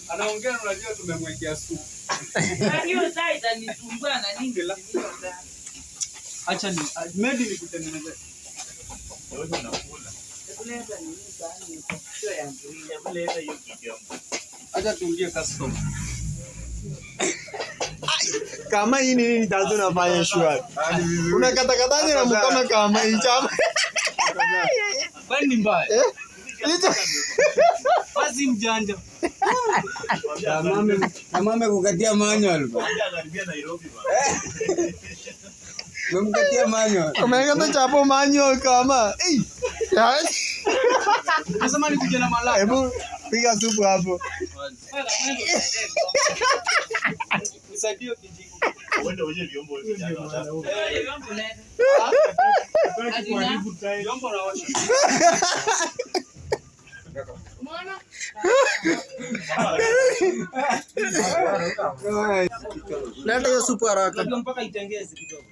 Anaongea unajua tumemwekea supu. Hiyo sasa itanisumbua na nini la. Acha ni maybe nikutengeneze. Wewe unakula. Kuleta nini sahani sio yangu. Kuleta hiyo kitu yangu. Acha tuingie customer. Kama hii ni nini tatu nafanya shwari. Unakatakataje na mkono kama hii chama? Kwani ni mbaya? Basi mjanja. Mama kukatia manual. Karibia Nairobi bana. Memkatia manual. Umekata chapo manual kama. Nasema nikuje na malaka. Hebu piga supu hapo. Nisaidie kijiko. Uende uje vyombo hivi jana. Vyombo leta. Vyombo na washa. Leta hiyo supu haraka. Mpaka itengeze kidogo.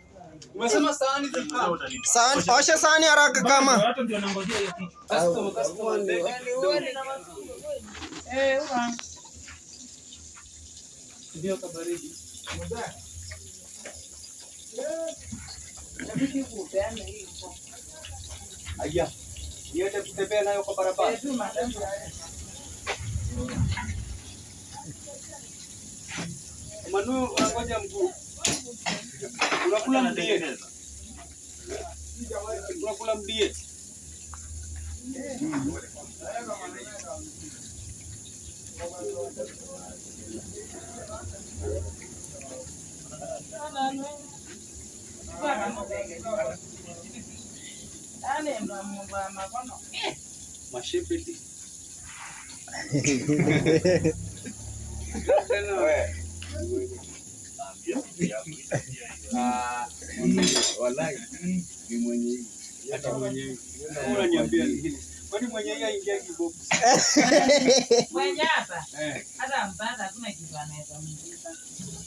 Umesema sahani ziko. Sahani, osha sahani haraka kama. Watu ndio wanangojea hiyo kitu. Customer. Ndio kabaridi. Aya. Niende kutembea nayo kwa barabara. Manu unangoja mguu. Unakula mdie. Unakula mdie. Mashepeti. Wallahi ni mwenye Hata mwenyewe. Unaniambia nini? Kwani mwenyewe aingia kibox? Mwenye hapa. Hata mpaka hakuna kitu anaweza mjisa.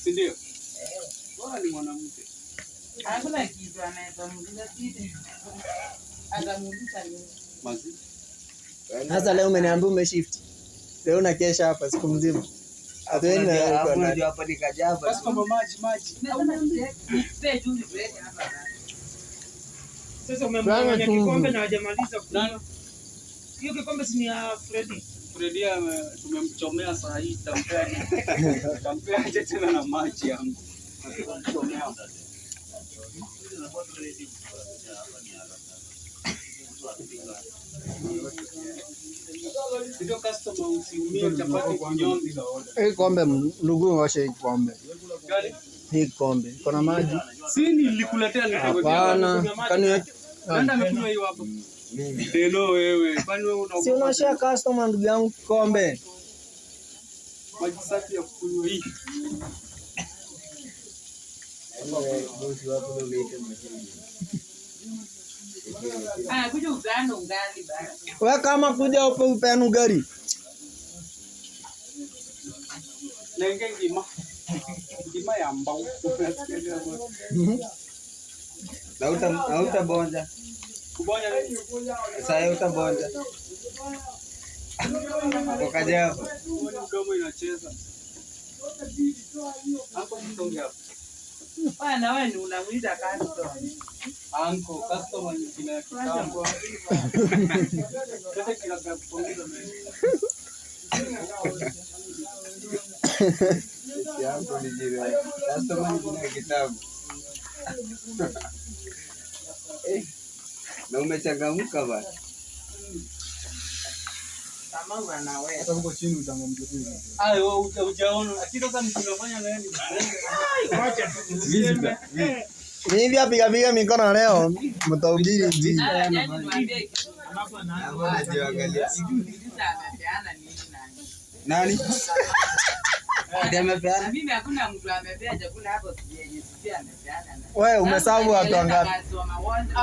Si ndio? Bora ni mwanamke. Hakuna kitu anaweza mjisa sisi. Atamuuliza nini? Mazi. Sasa leo umeniambia umeshift. Leo unakesha hapa siku mzima. Atueni na hapo ndio hapa nikajaba. Basi kama maji. Nipe tu niweke hapa. Sasa umemwanya kikombe na hajamaliza kunywa. Hiyo kikombe si ni ya Freddy. Freddy tumemchomea saa hii tampea tena na maji yangu. Tumemchomea. Ndio customer usiumie chapati kinyonzi. hii kombe ndugu washe hii kombe. Hii kombe. Kuna maji? Si nilikuletea nikagotea. Hapana. Kani Nenda amekunywa hiyo hapo. Hello wewe. Kwani wewe si unashare customer ndugu yangu kombe. maji safi ya kunywa hii. Bosi wapo ndio unaita mashine. Kuja ugano ungali bana. Wewe kama kuja upe upenu gari. Nenge ngima. Ngima ya mbao. Na utabonja. Kubonya nini? Sasa utabonja. Ukaja hapo. Mdomo inacheza. Hapo mtonge hapo. Bana wewe ni unamuita customer. Anko, customer ni kina kitambo. Sasa kila kupongeza mimi. Yangu ni jira. Customer ni kina kitabu. Na umechangamka bana. Kama bwana wewe. Hata huko chini utangamjua. Wewe hujaona. Akita sasa mtunafanya na yeye. Acha tu. Mimi hapa piga mikono leo mtahubiri injili. Anajiangalia. Nani? Ndiye amepeana. Mimi hakuna mtu amepea chakula hapo sijui amepeana. Wewe umesahau watu wangapi?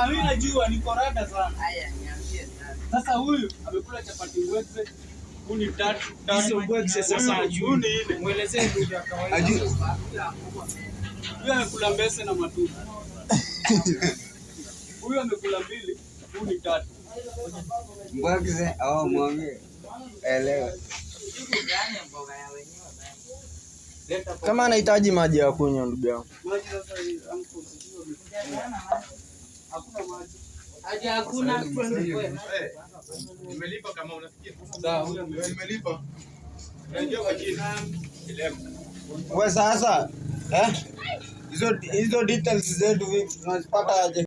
Mimi najua niko rada sana. Haya niambie sasa. Sasa huyu amekula chapati ngwekze. Huni tatu. Hizo ngwekze sasa huni ile. Muelezee ndio ya kawaida. Huyu amekula mbese na matunda. Huyu amekula mbili, huni tatu. Mbwakse au mwambie. Elewa. Kama anahitaji maji ya kunywa ndugu yangu. Maji sasa uncle sio hakuna maji. Aje hakuna. Nimelipa kama unafikia. Sawa, nimelipa. Unajua kwa jina. Wewe sasa hizo details zetu vipi tunazipata aje?